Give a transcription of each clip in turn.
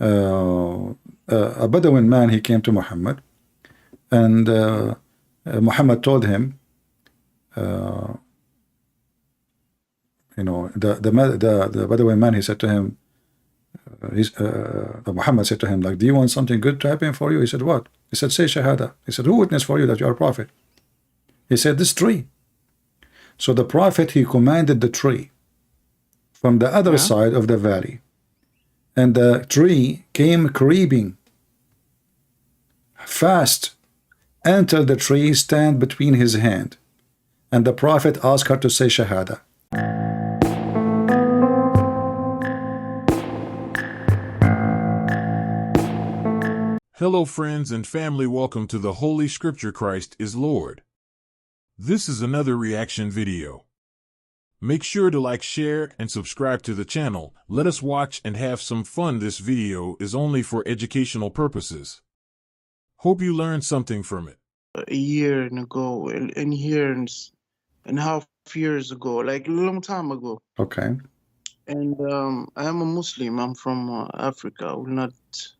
a Bedouin man, he came to Muhammad, and Muhammad told him, the Bedouin man, he said to him, Muhammad said to him, like, do you want something good to happen for you? He said, what? He said, say Shahada. He said, who witnessed for you that you are a prophet? He said, this tree. So the prophet, he commanded the tree from the other side of the valley, and the tree came creeping fast until the tree stand between his hand, and the prophet asked her to say Shahada. Hello friends and family, welcome to the Holy Scripture Christ is Lord. This is another reaction video. Make sure to like, share, and subscribe to the channel. Let us watch and have some fun. This video is only for educational purposes. Hope you learned something from it. A year ago, and years and half years ago, like a long time ago. Okay. And I am a Muslim. I'm from Africa. I will not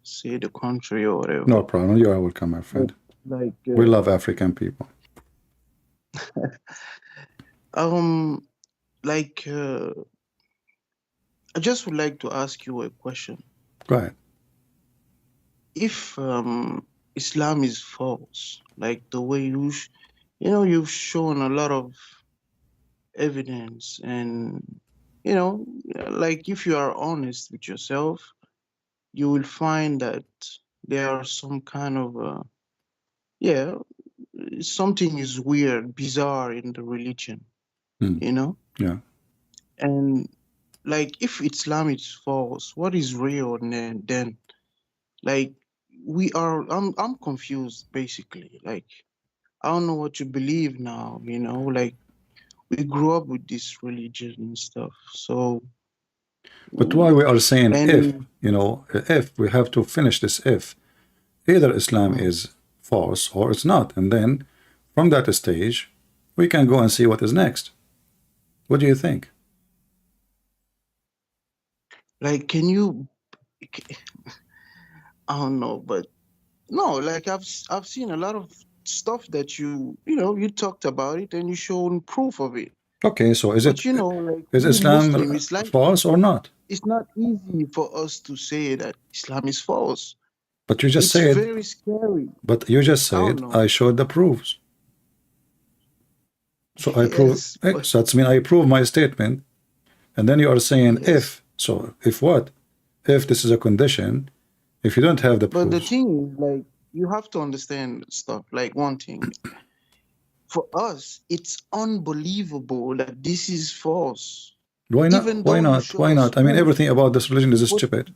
say the country or whatever. No problem. You are welcome, my friend. Like we love African people. I just would like to ask you a question. Go ahead. If Islam is false, like the way you've shown a lot of evidence, and like if you are honest with yourself, you will find that there are some kind of something is weird, bizarre in the religion. Yeah. And like if Islam is false, what is real? And then like I'm confused basically. Like I don't know what you believe now, like we grew up with this religion and stuff. So but why we are saying if we have to finish this, if either Islam is false or it's not, and then from that stage we can go and see what is next. What do you think? Like, can you I don't know, but no, like I've seen a lot of stuff that you talked about it and you shown proof of it. Okay, so is but it like is Islam false or not? It's not easy for us to say that Islam is false. But you just said it's very scary. But you just said I showed the proofs. So I prove so that's mean I prove my statement, and then you are saying if. So if what? If this is a condition, if you don't have the proofs. But the thing is, like, you have to understand stuff. Like one thing, for us, it's unbelievable that this is false. Why not? Why not? Why not? I mean, everything about this religion is stupid.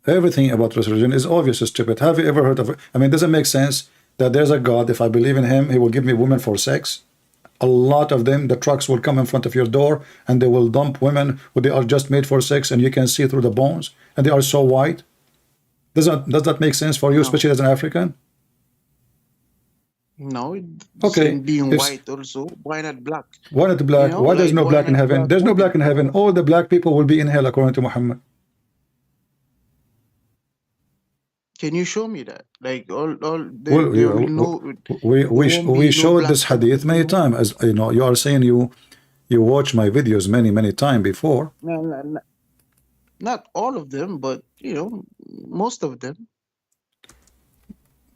Everything about this religion is obviously stupid. Have you ever heard of it? I mean, does it make sense that there's a God? If I believe in him, he will give me women for sex. A lot of them, the trucks will come in front of your door and they will dump women who they are just made for sex, and you can see through the bones, and they are so white. Does that make sense for you, especially as an African? No. Okay. Being white also. Why not black? Why not black? Why there's no black in heaven? There's no black in heaven. All the black people will be in hell according to Muhammad. Can you show me that? Like we showed this hadith many times. As you know, you are saying you watch my videos many times before. No, not all of them, but most of them.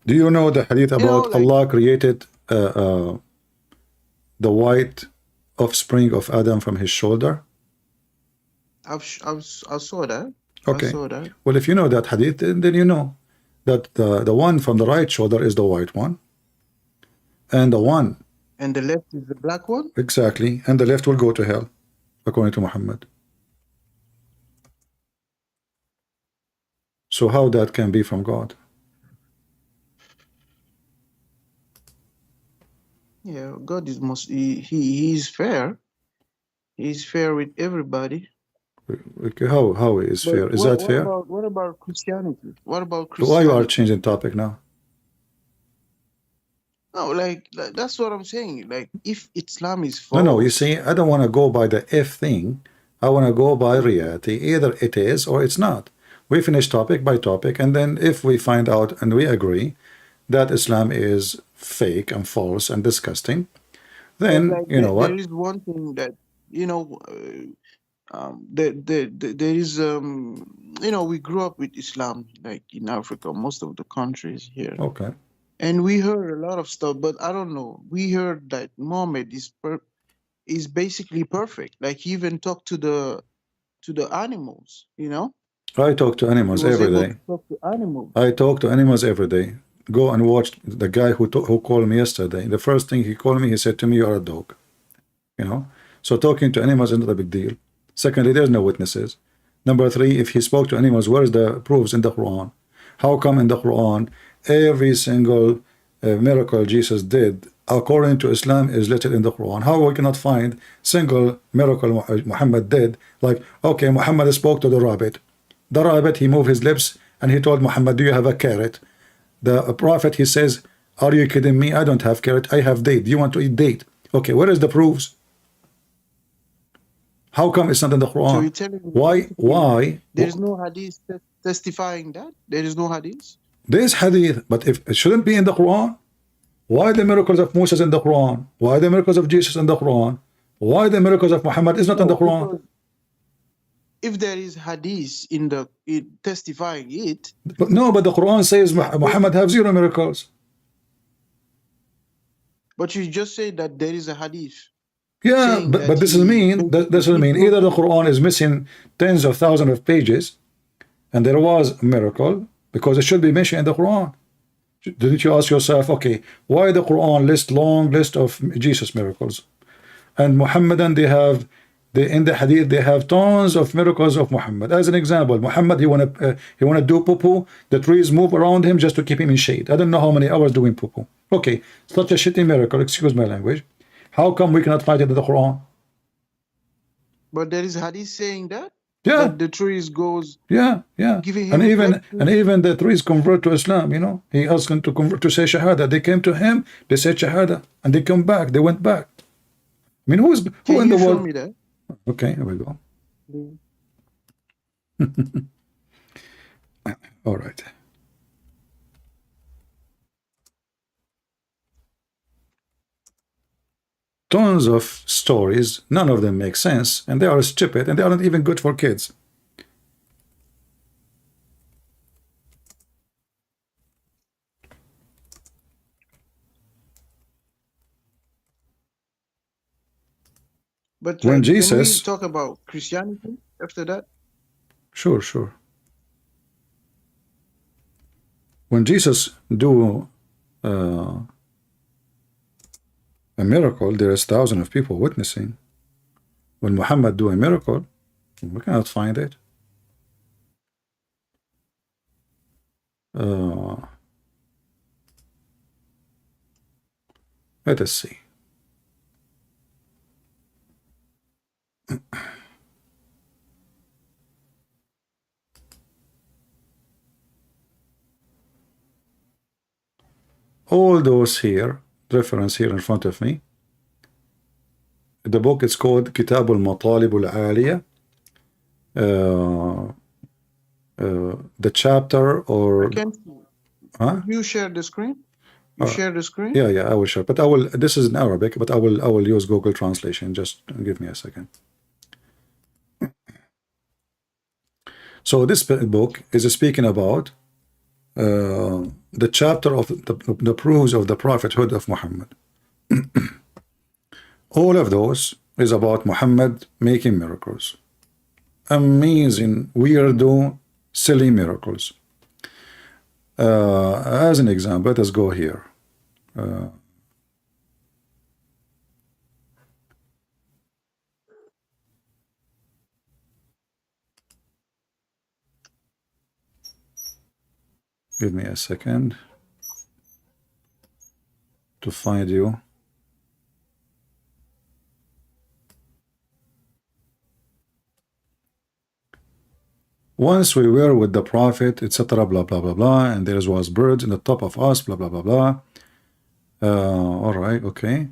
Do you know the hadith about Allah created the white offspring of Adam from his shoulder? I saw that. Okay. I saw that. Well, if you know that hadith, then you know that the one from the right shoulder is the white one, and the one and the left is the black one. Exactly, and the left will go to hell, according to Muhammad. So how that can be from God? Yeah, God is he is fair. He's fair with everybody. How is fair? Is that fair? What about Christianity? What about Christianity? Why you are changing topic now? No, like that's what I'm saying. Like if Islam is false. No, you see, I don't want to go by the if thing. I want to go by reality. Either it is or it's not. We finish topic by topic, and then if we find out and we agree that Islam is fake and false and disgusting, then Like you know there what? is one thing that you know. There is we grew up with Islam like in Africa, most of the countries here, Okay. and we heard a lot of stuff. But I don't know. We heard that Muhammad is basically perfect. Like he even talked to the animals. I talk to He animals was every able day. to talk to animals. I talk to animals every day. Go and watch the guy who called me yesterday. The first thing he called me, he said to me, "You are a dog." You know. So talking to animals is not a big deal. Secondly, there's no witnesses. Number three, if he spoke to animals, where is the proofs in the Quran? How come in the Quran every single miracle Jesus did according to Islam is listed in the Quran? How we cannot find single miracle Muhammad did? Like, okay, Muhammad spoke to the rabbit. The rabbit, he moved his lips and he told Muhammad, "Do you have a carrot?" The prophet, he says, "Are you kidding me? I don't have carrot. I have date. Do you want to eat date?" Okay, where is the proofs? How come it's not in the So Quran? you're telling me Why? basically Why? there is no hadith testifying that there is no hadith. There's hadith, but if it shouldn't be in the Quran, why the miracles of Moses in the Quran? Why the miracles of Jesus in the Quran? Why the miracles of Muhammad is not in No, the Quran? because if there is hadith in testifying it, But no, but the Quran says Muhammad have zero miracles. but you just say that there is a hadith Yeah, saying but that this is mean. This is he mean. broke Either the Quran is missing tens of thousands of pages, and there was a miracle because it should be mentioned in the Quran. Didn't you ask yourself, okay, why the Quran list long list of Jesus miracles, and Muhammadan in the Hadith they have tons of miracles of Muhammad. As an example, Muhammad he wanna do poo-poo, the trees move around him just to keep him in shade. I don't know how many hours doing poo-poo. Okay, such a shitty miracle. Excuse my language. How come we cannot find it in the Quran? But there is hadith saying that Yeah, the trees goes yeah, yeah. giving him And breakthrough. even the trees convert to Islam. He asked them to convert to say Shahada. They came to him, they said Shahada, and they come back. They went back. I mean, who Can in you the show world? me that? Okay, here we go. All right. Tons of stories, none of them make sense, and they are stupid, and they aren't even good for kids. But When like, can we Jesus, talk about Christianity after that? sure, sure. When Jesus do a miracle, there is thousands of people witnessing. When Muhammad do a miracle, we cannot find it. Let us see. All those here, reference here in front of me. The book is called Kitab al-Matalib al-Aliyah. The chapter or Can you share the screen? You share the screen? yeah, I will share. But I will. This is in Arabic, but I will use Google Translation. Just give me a second. So this book is speaking about the chapter of the proofs of the prophethood of Muhammad. All of those is about Muhammad making miracles, amazing, weirdo, silly miracles. As an example, let us go here. Give me a second to find you. Once we were with the Prophet, etc. Blah blah blah blah, and there was birds in the top of us. Blah blah blah blah. All right, okay.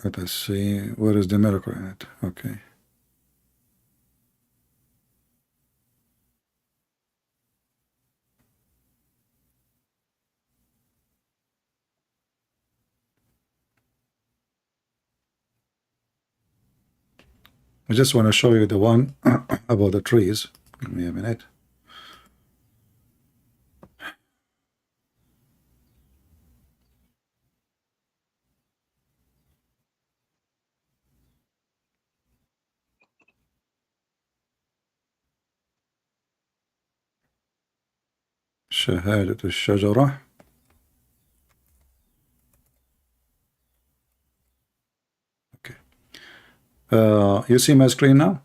Let us see. Where is the miracle in it? Okay. I just want to show you the one about the trees. Give me a minute. شهادة الشجرة. Okay. You see my screen now?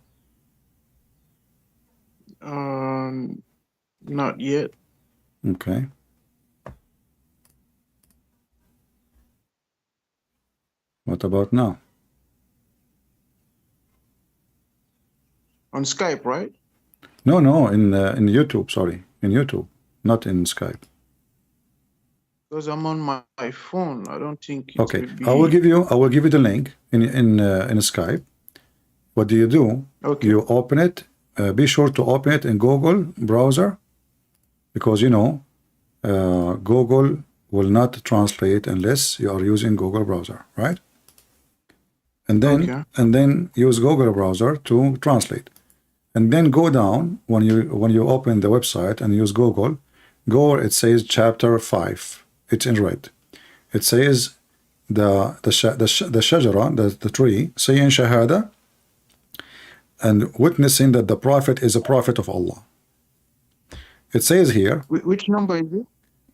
Not yet. Okay. What about now? On Skype, right? No, in YouTube. Sorry, in YouTube, not in Skype. Because I'm on my phone. I don't think it Okay, will be... I will give you the link in Skype. What do? Okay. You open it. Be sure to open it in Google browser, because you know Google will not translate unless you are using Google browser, right? And then use Google browser to translate, and then go down when you open the website and use Google. Go where it says chapter 5. It's in red. It says the shajara, the tree, saying shahada and witnessing that the prophet is a prophet of Allah. It says here. Which number is it?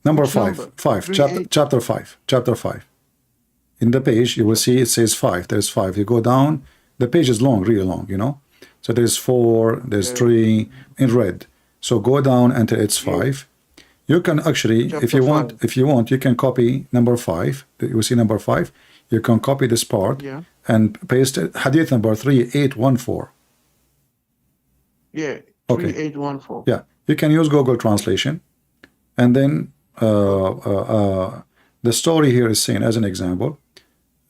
Number 5. 5. Chapter 5. Chapter 5. In the page you will see it says 5. There's 5. You go down. The page is long, really long, you know. So there's 4. There's 3 in red. So go down until it's 5. You can actually, if you want, you can copy number 5. You see number 5. You can copy this part and paste it. Hadith number 3814. Yeah. Okay. 3814. Yeah. You can use Google translation, and then the story here is saying, as an example,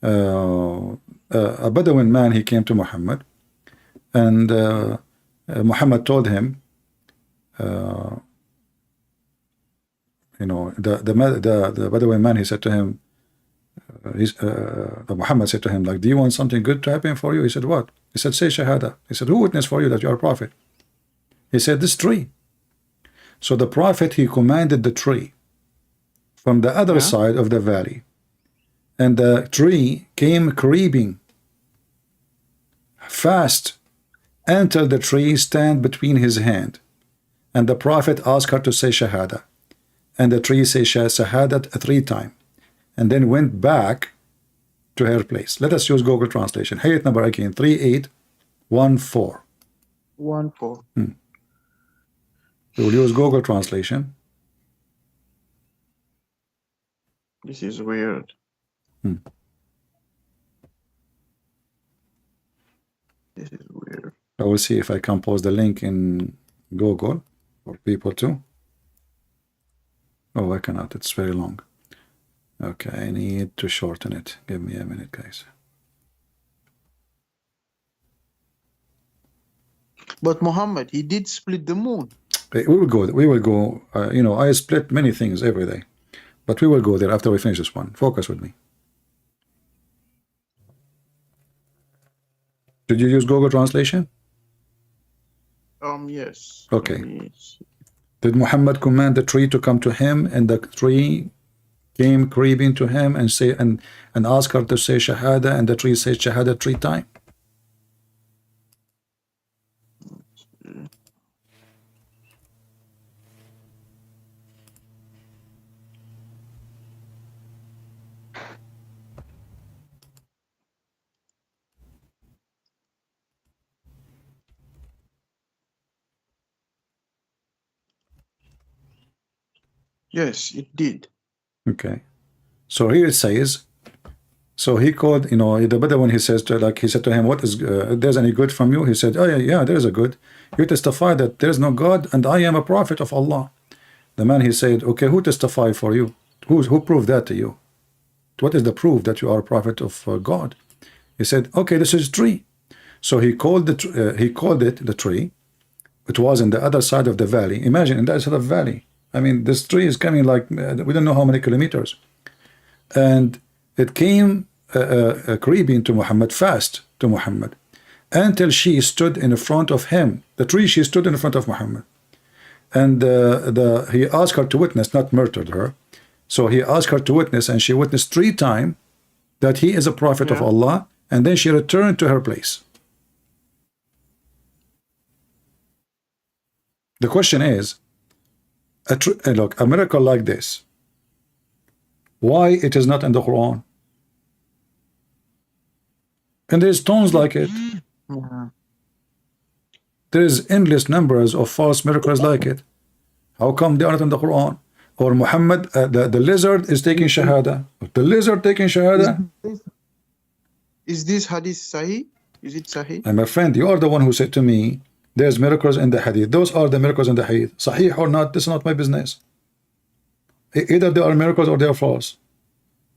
a Bedouin man, he came to Muhammad, and Muhammad told him, you know, the Bedouin man, he said to him, Muhammad said to him, like, do you want something good to happen for you? He said, what? He said, say shahada. He said, who witnessed for you that you are a prophet? He said, this tree. So the prophet, he commanded the tree from the other side of the valley, and the tree came creeping fast until the tree stand between his hand, and the prophet asked her to say shahada, and the tree say shahadat 3 times, and then went back to her place. Let us use Google translation. Hadith number again 3814. 14. We will use Google translation. This is weird. This is weird. I will see if I can post the link in Google for people too. Oh, I cannot. It's very long. Okay, I need to shorten it. Give me a minute, guys. But Muhammad, he did split the moon. We will go. We will go. You know, I split many things every day, but we will go there after we finish this one. Focus with me. Did you use Google translation? Yes. Okay. Did Muhammad command the tree to come to him, and the tree came creeping to him and say and ask her to say shahada, and the tree said shahada 3 times? Yes, it did. Okay. So here it says, so he called, you know, the Bedouin, he says to, like, he said to him, what is, there's any good from you? He said, oh yeah, there is a good. You testify that there is no God and I am a prophet of Allah. The man, he said, okay, who testified for you? Who proved that to you? What is the proof that you are a prophet of God? He said, okay, this is tree. So he called it the tree. It was in the other side of the valley. Imagine, in the other side of the valley. I mean, this tree is coming like, we don't know how many kilometers. And it came creeping to Muhammad, fast to Muhammad, until she stood in front of him. The tree, she stood in front of Muhammad. And he asked her to witness, not murdered her. So he asked her to witness, and she witnessed 3 times that he is a prophet of Allah, and then she returned to her place. The question is, look, a miracle like this, why it is not in the Quran? And there's tons like it. There is endless numbers of false miracles like it. How come they are not in the Quran? Or Muhammad, the lizard is taking shahada. The lizard taking shahada. Is this hadith sahih? Is it sahih? And my friend, you are the one who said to me, there's miracles in the hadith. Those are the miracles in the hadith. Sahih or not, this is not my business. Either they are miracles or they are false.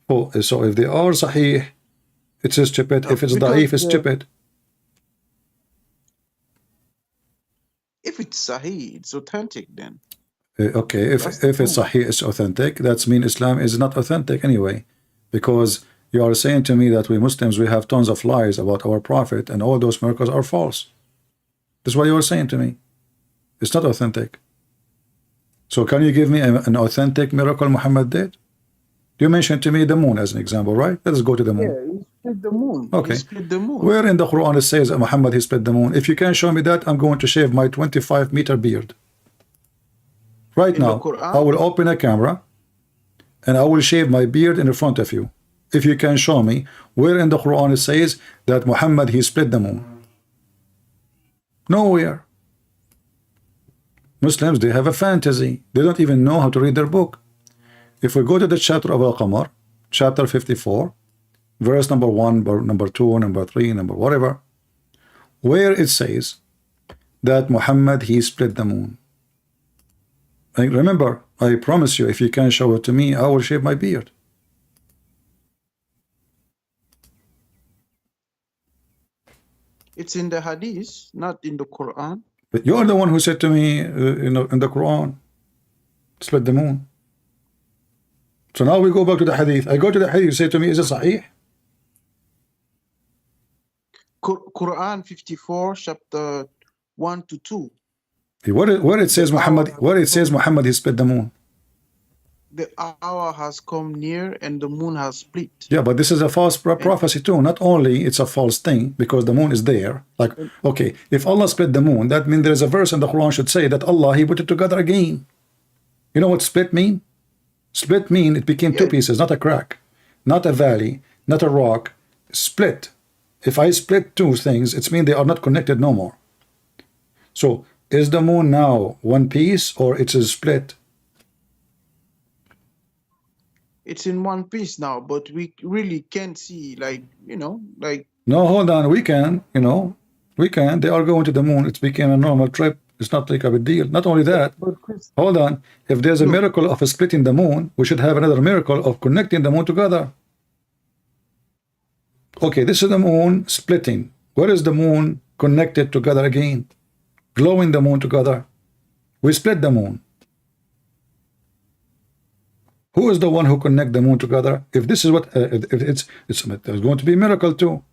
Oh, so if they are sahih, it's stupid. If it's da'if, it's stupid. If it's sahih, it's authentic then. Okay, if it's sahih, it's authentic, that means Islam is not authentic anyway. Because you are saying to me that we Muslims, we have tons of lies about our prophet, and all those miracles are false. That's what you are saying to me. It's not authentic. So can you give me an authentic miracle Muhammad did? You mentioned to me the moon as an example, right? Let us go to the moon. Yeah, he split the moon. Okay. He split the moon. Where in the Quran it says that Muhammad he split the moon? If you can show me that, I'm going to shave my 25-meter beard. Right now, I will open a camera and I will shave my beard in front of you. If you can show me where in the Quran it says that Muhammad he split the moon. Nowhere. Muslims, they have a fantasy. They don't even know how to read their book. If we go to the chapter of Al-Qamar, chapter 54, verse number 1, number 2, number 3, number whatever, where it says that Muhammad he split the moon. And remember, I promise you, if you can show it to me, I will shave my beard. It's in the hadith, not in the Quran. But you're the one who said to me, in the Quran, split the moon. So now we go back to the hadith. I go to the hadith, you say to me, is it sahih? Quran 54, chapter 1 to 2. Where it says Muhammad he split the moon. The hour has come near and the moon has split. Yeah, but this is a false prophecy too. Not only it's a false thing because the moon is there. Like, okay, if Allah split the moon, that means there is a verse in the Quran should say that Allah he put it together again. You know what split mean? Split mean it became two pieces, not a crack, not a valley, not a rock. Split. If I split two things, it means they are not connected no more. So is the moon now one piece or it's a split? It's in one piece now, but we really can't see, like, you know, like. No, hold on. We can, you know, we can. They are going to the moon. It's became a normal trip. It's not like a big deal. Not only that, hold on. If there's a miracle of splitting the moon, we should have another miracle of connecting the moon together. Okay, this is the moon splitting. Where is the moon connected together again? Glowing the moon together. We split the moon. Who is the one who connect the moon together? If this is what if there's going to be a miracle too.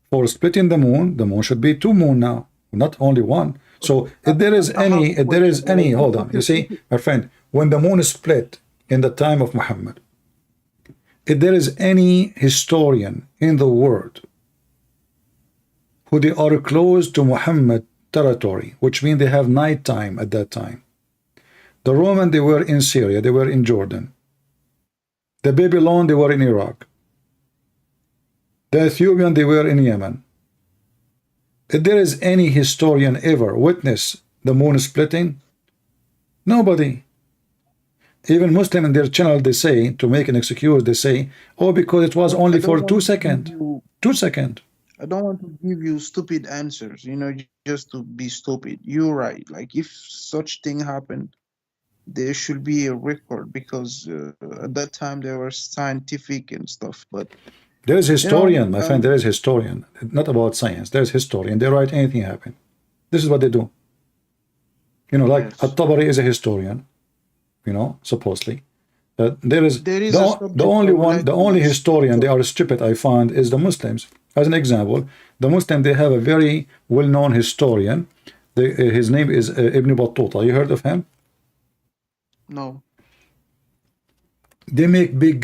For splitting the moon should be two moon now, not only one. So if there is any, hold on. You see, my friend, when the moon is split in the time of Muhammad, if there is any historian in the world who they are close to Muhammad territory, which means they have night time at that time. The Roman, they were in Syria, they were in Jordan. The Babylon, they were in Iraq. The Ethiopian, they were in Yemen. If there is any historian ever witness the moon splitting, nobody. Even Muslim in their channel, they say, to make an excuse, they say, oh, because it was only for 2 seconds. 2 seconds. I don't want to give you stupid answers, you know, just to be stupid. You're right. Like, if such thing happened, there should be a record, because at that time there were scientific and stuff. But There is You know, historian, my friend. There is historian. Not about science. There is historian. They write anything happen. This is what they do. You know, like yes. At-Tabari is a historian. You know, supposedly. There is There is a the subject I only would one, like the to only speak historian they to. are stupid I find is the Muslims. As an example, the Muslim they have a very well-known historian. His name is Ibn Battuta. You heard of him? No. They make big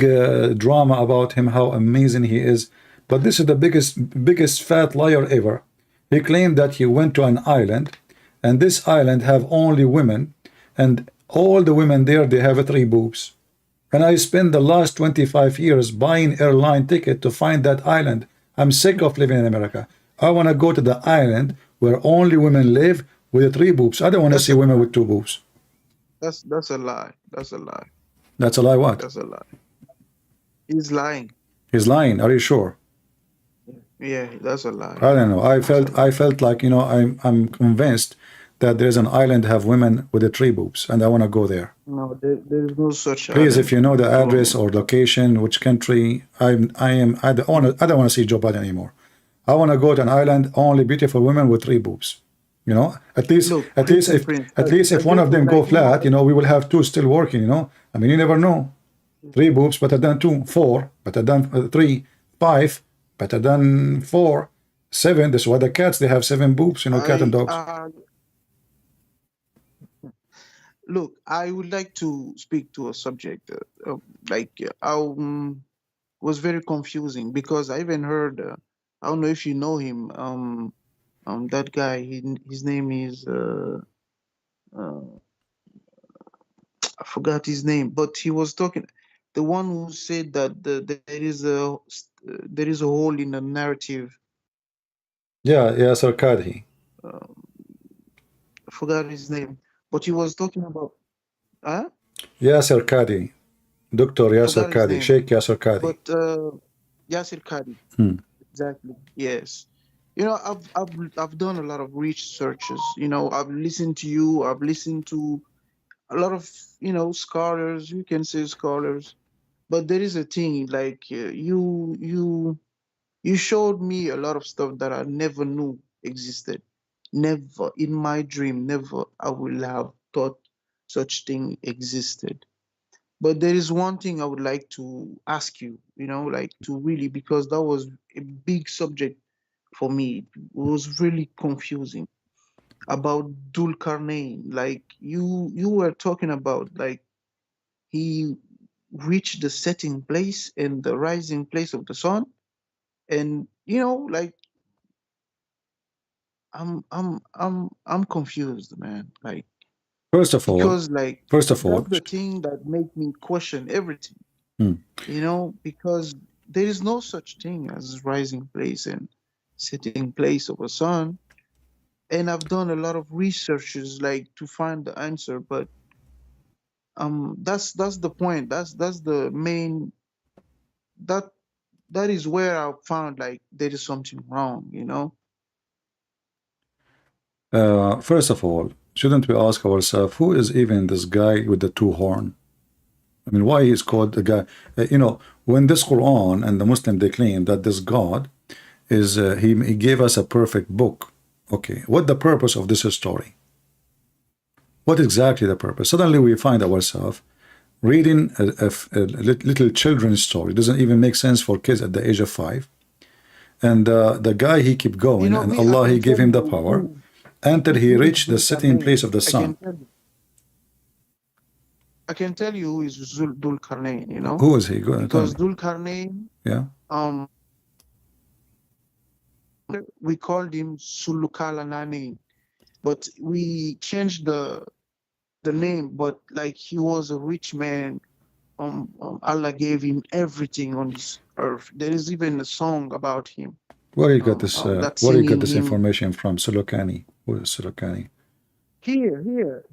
drama about him, how amazing he is. But this is the biggest fat liar ever. He claimed that he went to an island, and this island have only women, and all the women there they have 3 boobs. And I spent the last 25 years buying airline ticket to find that island. I'm sick of living in America. I want to go to the island where only women live with 3 boobs. I don't want to That's see a women lie. with 2 boobs. That's a lie. That's a lie. That's a lie. What? That's a lie. He's lying. He's lying. Are you sure? Yeah, that's a lie. I don't know. That's a lie. I felt like, you know, I'm convinced that there's an island have women with the 3 boobs, and I want to go there. No, there's no such Please, if island. you know the No, address or location, which country, I don't want to see Joe Biden anymore. I want to go to an island only beautiful women with 3 boobs. You know, look, listen, Prince. at least if one of them go flat, you know, we will have 2 still working. You know, I mean, you never know. 3 boobs better than 2, 4 better than 3, 5 better than 4, 7. That's why the cats they have 7 boobs. You know, cat and dogs. Look, I would like to speak to a subject was very confusing because I even heard I don't know if you know him that guy his name is I forgot his name, but he was talking the one who said that there is a hole in the narrative. Yeah, Yasser Qadhi. I forgot his name, but he was talking about Yasser Qadhi. Dr. Yasser forgot his Qadhi, name. Sheikh Yasser Qadhi. But Yasser Qadhi. Exactly. Yes. You know, I've done a lot of researches. You know, I've listened to you. I've listened to a lot of, you know, scholars. You can say scholars, but there is a thing like you showed me a lot of stuff that I never knew existed. Never in my dream, never I will have thought such thing existed. But there is one thing I would like to ask you, you know, like to really, because that was a big subject for me. It was really confusing about Dhul-Qarnain. Like you were talking about like he reached the setting place and the rising place of the sun. And you know, like I'm confused, man. Like First of all, because like that's the thing that made me question everything. You know, because there is no such thing as rising place and setting place of a sun. And I've done a lot of researches like to find the answer, but that's the point. That's the main that that is where I found like there is something wrong, you know. first of all, shouldn't we ask ourselves who is even this guy with the 2 horn? I mean, why he's called the guy? You know, when this Quran and the Muslim they claim that this God is he gave us a perfect book. Okay, what the purpose of this story? What exactly the purpose? Suddenly we find ourselves reading a little children's story. It doesn't even make sense for kids at the age of 5. And the guy he kept going, You know, and me, Allah I he can gave tell him the you power until he reached the setting place of the sun. I can tell you who is Dhul-Qarnain, you know, Who is he? Go ahead, tell because me. Dhul-Qarnain, Yeah. we called him Sulukalanani, but we changed the name. But like he was a rich man. Allah gave him everything on this earth. There is even a song about him. Where you got this? That's Where you got singing this him information from? Sulukani. Who is Sulukani? here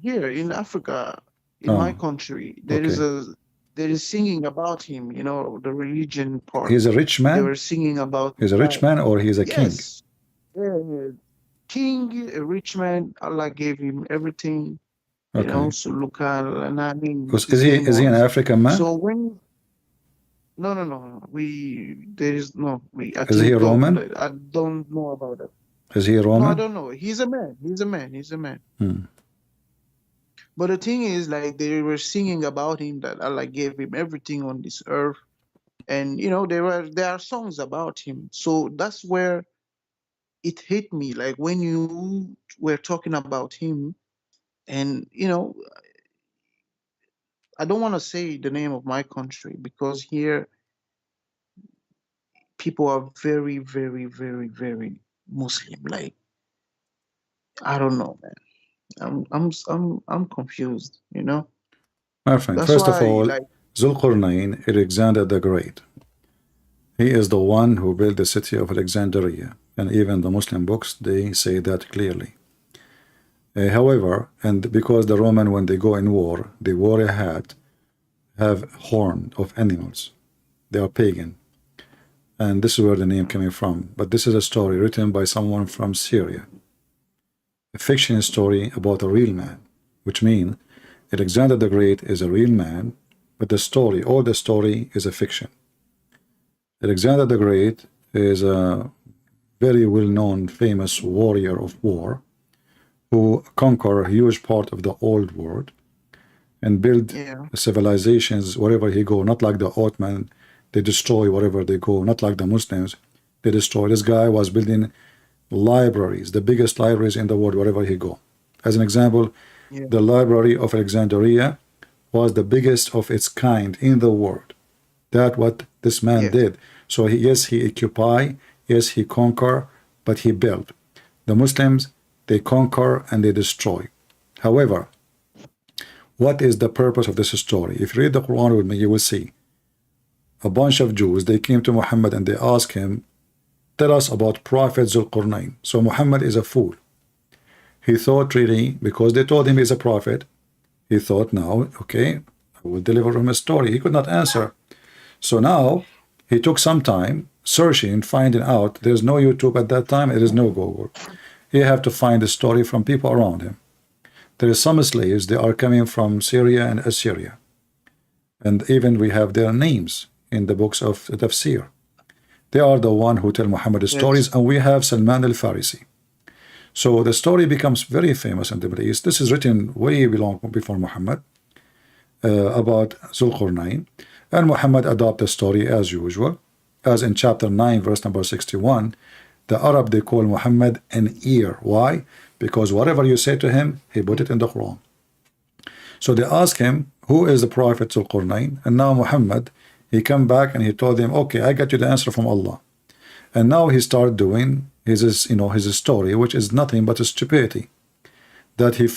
in Africa, in my country. There is singing about him. You know, the religion part. He's a rich man. They were singing about. He's a rich man, or he's a king? Yes, yeah, king, a rich man. Allah gave him everything. You Okay. know, Sulukalanani. Is he an African man? So when No. There is no. I Is he think a Roman? I don't know about that. Is he a No, I Roman? don't know. He's a man. He's a man. He's a man. Hmm. But the thing is, like, they were singing about him that Allah gave him everything on this earth, and there are songs about him. So that's where it hit me, like when you were talking about him, and I don't want to say the name of my country because here people are very, very, very, very Muslim. Like, I don't know, man. I'm confused. My friend, That's first of why, all, like, Dhul-Qarnain, Alexander the Great. He is the one who built the city of Alexandria, and even the Muslim books, they say that clearly. However, and because the Roman, when they go in war, they wear a hat, have horn of animals. They are pagan. And this is where the name coming from. But this is a story written by someone from Syria. A fiction story about a real man, which means Alexander the Great is a real man, but the story, all the story is a fiction. Alexander the Great is a very well-known, famous warrior of war who conquered a huge part of the old world and build civilizations wherever he go, not like the Ottoman, they destroy wherever they go, not like the Muslims, they destroy. This guy was building libraries, the biggest libraries in the world wherever he go. As an example, the library of Alexandria was the biggest of its kind in the world. That's what this man did. So yes, he occupy, yes, he conquer, but he built. The Muslims, they conquer and they destroy. However, what is the purpose of this story? If you read the Quran with me, you will see a bunch of Jews, they came to Muhammad and they asked him, tell us about Prophet Dhul-Qarnain. So Muhammad is a fool. He thought really, because they told him he's a prophet, he thought now, okay, I will deliver him a story. He could not answer. So now he took some time searching, finding out. There's no YouTube at that time. There is no Google. You have to find the story from people around him. There is some slaves. They are coming from Syria and Assyria. And even we have their names in the books of Tafsir. They are the one who tell Muhammad stories. And we have Salman al-Farisi. So the story becomes very famous in the Middle East. This is written way long before Muhammad about Dhul-Qarnain. And Muhammad adopted the story as usual. As in chapter 9, verse number 61, the Arab, they call Muhammad an ear. Why? Because whatever you say to him, he put it in the Quran. So they ask him, who is the Prophet Dhul-Qarnain? And now Muhammad, he come back and he told them, okay, I got you the answer from Allah. And now he started doing his story, which is nothing but a stupidity. That he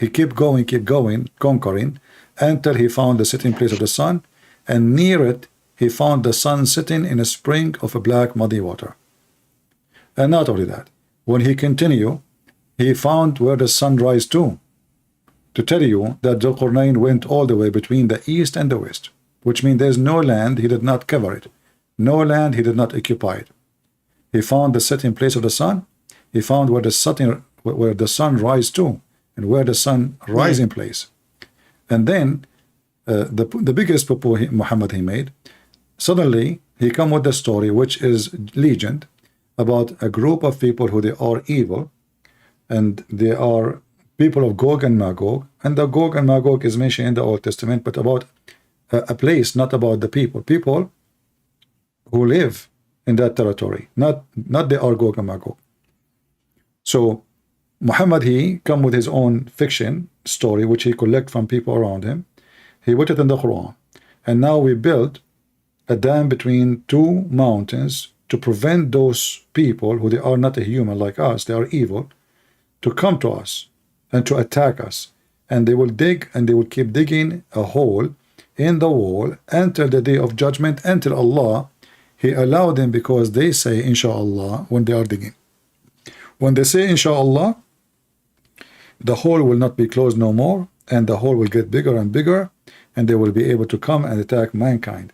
kept going, conquering, until he found the sitting place of the sun, and near it, he found the sun sitting in a spring of a black muddy water. And not only that, when he continued, he found where the sun rise to tell you that Dhul-Qarnain went all the way between the east and the west, which means there's no land he did not cover it, no land he did not occupy it. He found the setting place of the sun, he found where the sun rise to, and where the sun rising place. And then the biggest poo Muhammad he made, suddenly he come with the story, which is legend, about a group of people who they are evil, and they are people of Gog and Magog. And the Gog and Magog is mentioned in the Old Testament, but about a place, not about the people who live in that territory, not they are Gog and Magog. So Muhammad, he come with his own fiction story, which he collect from people around him. He put it in the Quran. And now we build a dam between two mountains to prevent those people who they are not a human like us, they are evil, to come to us and to attack us. And they will dig and they will keep digging a hole in the wall until the day of judgment, until Allah, He allowed them, because they say inshallah when they are digging. When they say inshallah, the hole will not be closed no more, and the hole will get bigger and bigger, and they will be able to come and attack mankind.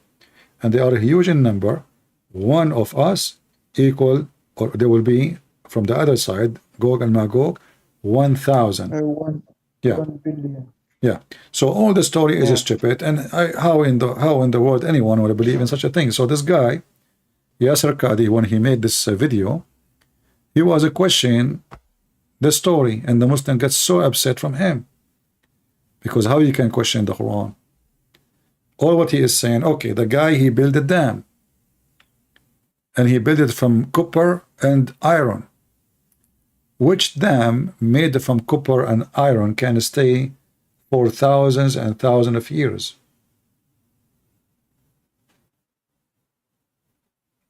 And they are huge in number. One of us equal, or there will be from the other side, Gog and Magog, 1,000. 1 Yeah. 1 billion. Yeah. So all the story is Yeah. stupid, and how in the world anyone would believe in such a thing? So this guy, Yasser Qadi, when he made this video, he was questioning the story, and the Muslim gets so upset from him because how you can question the Quran? All what he is saying, okay, the guy, he built a dam, and he built it from copper and iron. Which dam made from copper and iron can stay for thousands and thousands of years?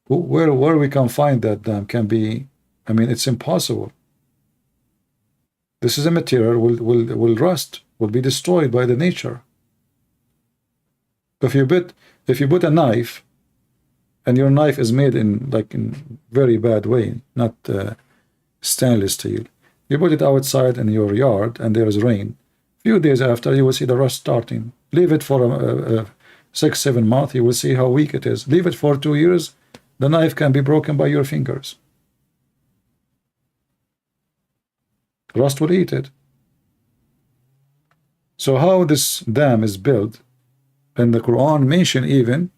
Where we can find that dam can be, I mean, it's impossible. This is a material will rust, will be destroyed by the nature. If you put a knife, and your knife is made in very bad way, not stainless steel, you put it outside in your yard and there is rain, few days after you will see the rust starting. Leave it for 6-7 months, you will see how weak it is. Leave it for 2 years, the knife can be broken by your fingers. Rust will eat it. So how this dam is built, and the Quran mention even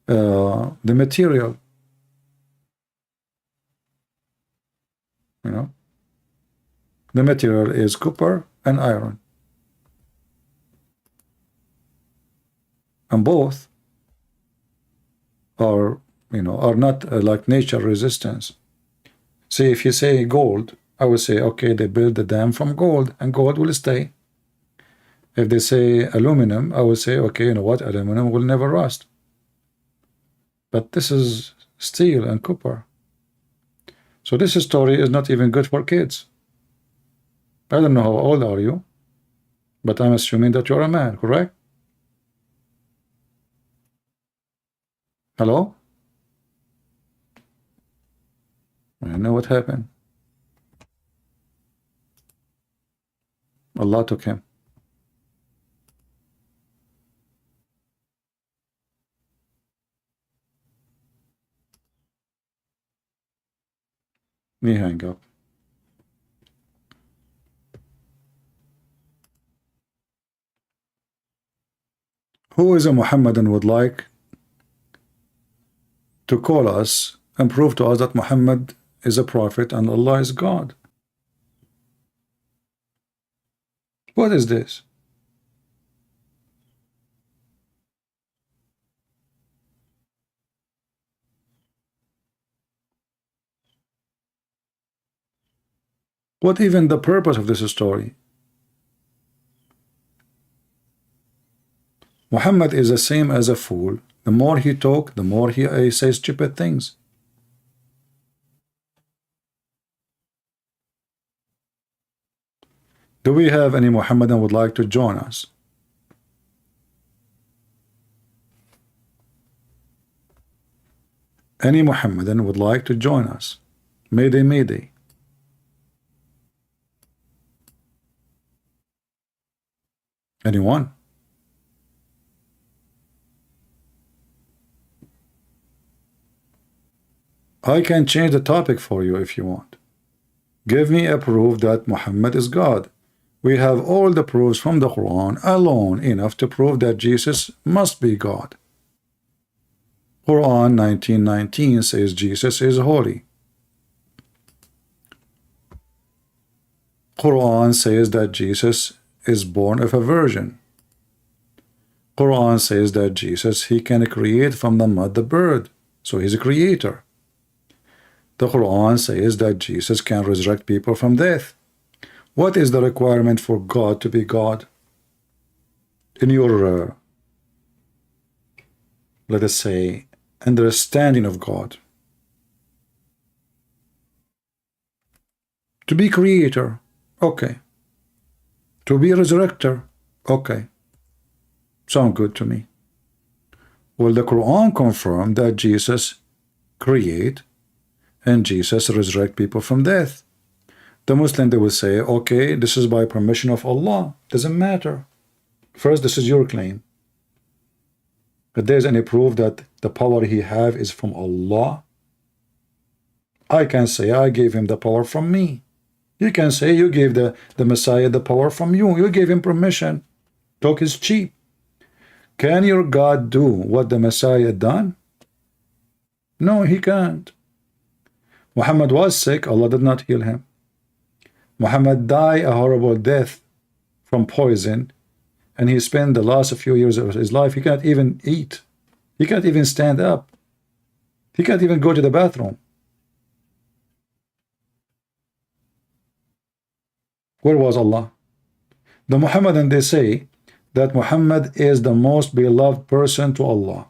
the material, you know, the material is copper and iron, and both are, you know, are not like nature resistance. See, if you say gold, I would say, okay, they build the dam from gold, and gold will stay. If they say aluminum, I would say, okay, you know what, aluminum will never rust. But this is steel and copper. So this story is not even good for kids. I don't know how old are you, but I'm assuming that you're a man, correct? Hello? I know what happened. Allah took him. Me hang up. Who is a Muhammadan would like to call us and prove to us that Muhammad is a prophet and Allah is God? What is this? What even the purpose of this story? Muhammad is the same as a fool. The more he talk, the more he says stupid things. Do we have any Muhammadan would like to join us? Any Muhammadan would like to join us? Mayday, mayday. Anyone? I can change the topic for you if you want. Give me a proof that Muhammad is God. We have all the proofs from the Quran alone enough to prove that Jesus must be God. Quran 19:19 says Jesus is holy. Quran says that Jesus is born of a virgin. Quran says that Jesus, he can create from the mud the bird, so he's a creator. The Quran says that Jesus can resurrect people from death. What is the requirement for God to be God? In your, let us say, understanding of God. To be creator, okay. To be resurrector, okay. Sound good to me. Well, the Quran confirmed that Jesus create and Jesus resurrect people from death. The Muslim, they will say, okay, this is by permission of Allah. Doesn't matter. First, this is your claim. If there's any proof that the power he have is from Allah, I can say I gave him the power from me. You can say you gave the Messiah the power from you. You gave him permission. Talk is cheap. Can your God do what the Messiah done? No, he can't. Muhammad was sick. Allah did not heal him. Muhammad died a horrible death from poison, and he spent the last few years of his life, he can't even eat. He can't even stand up. He can't even go to the bathroom. Where was Allah? The Muhammadan, they say that Muhammad is the most beloved person to Allah.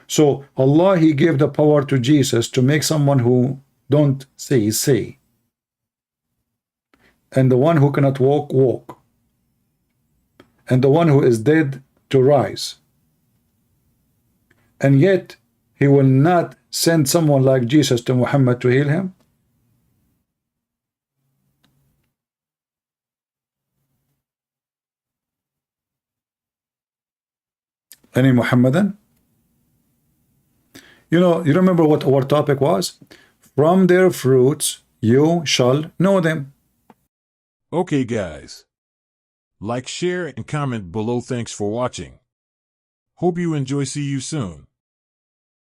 So Allah, he gave the power to Jesus to make someone who don't say. And the one who cannot walk, walk. And the one who is dead to rise. And yet he will not send someone like Jesus to Muhammad to heal him. Any Muhammadan? You know, you remember what our topic was? From their fruits you shall know them. Okay, guys. Like, share, and comment below. Thanks for watching. Hope you enjoy. See you soon.